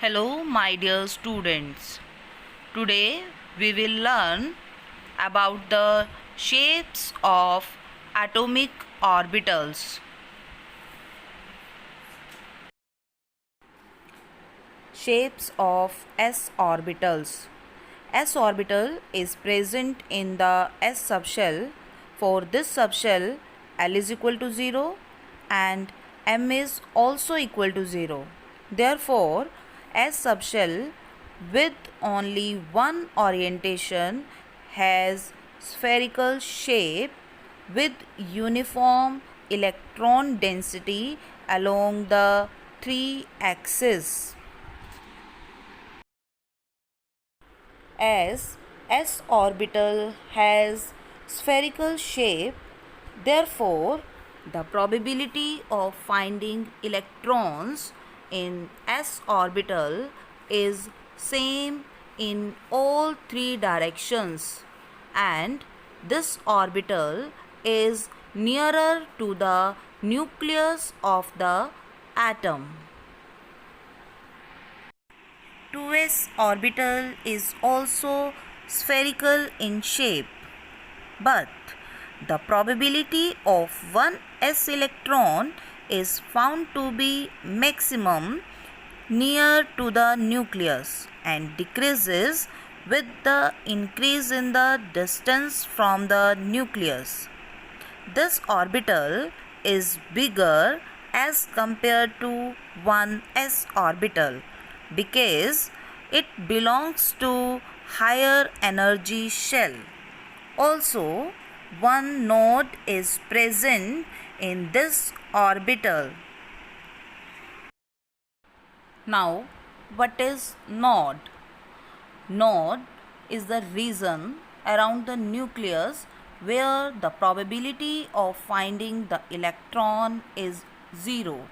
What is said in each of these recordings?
Hello, my dear students. Today we will learn about the shapes of atomic orbitals. Shapes of s orbitals. S orbital is present in the s subshell. For this subshell, L is equal to 0 and M is also equal to 0. Therefore, S subshell with only one orientation has spherical shape with uniform electron density along the three axes. As s orbital has spherical shape, therefore the probability of finding electrons in s orbital is same in all three directions, and this orbital is nearer to the nucleus of the atom. 2s orbital is also spherical in shape, but the probability of one s electron is found to be maximum near to the nucleus and decreases with the increase in the distance from the nucleus. This orbital is bigger as compared to one s orbital because it belongs to higher energy shell. Also, one node is present in this orbital. Now, what is node? Node is the region around the nucleus where the probability of finding the electron is 0.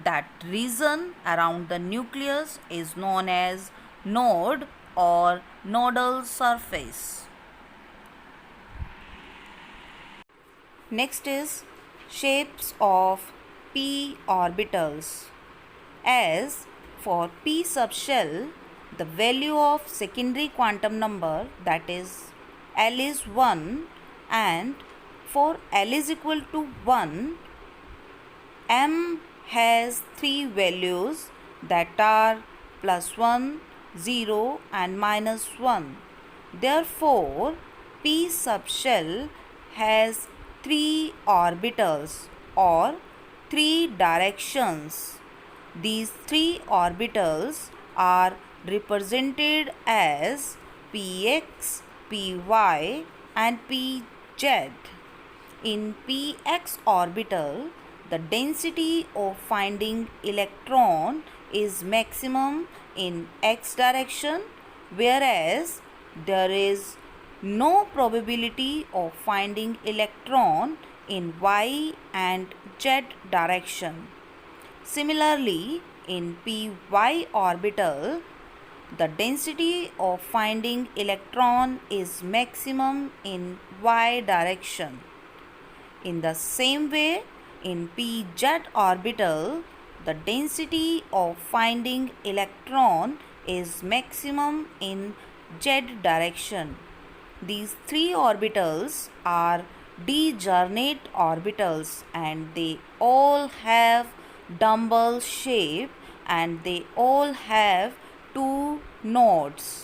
That region around the nucleus is known as node or nodal surface. Next is shapes of p orbitals. As for p subshell, the value of secondary quantum number, that is L, is 1, and for L is equal to 1, M has three values that are +1, 0 and -1. Therefore, p subshell has three orbitals or three directions. These three orbitals are represented as px, py and pz. In px orbital, the density of finding electron is maximum in x direction, whereas there is no probability of finding electron in y and z direction. Similarly, in py orbital, the density of finding electron is maximum in y direction. In the same way, in pz orbital, the density of finding electron is maximum in z direction. These three orbitals are degenerate orbitals and they all have dumbbell shape and they all have two nodes.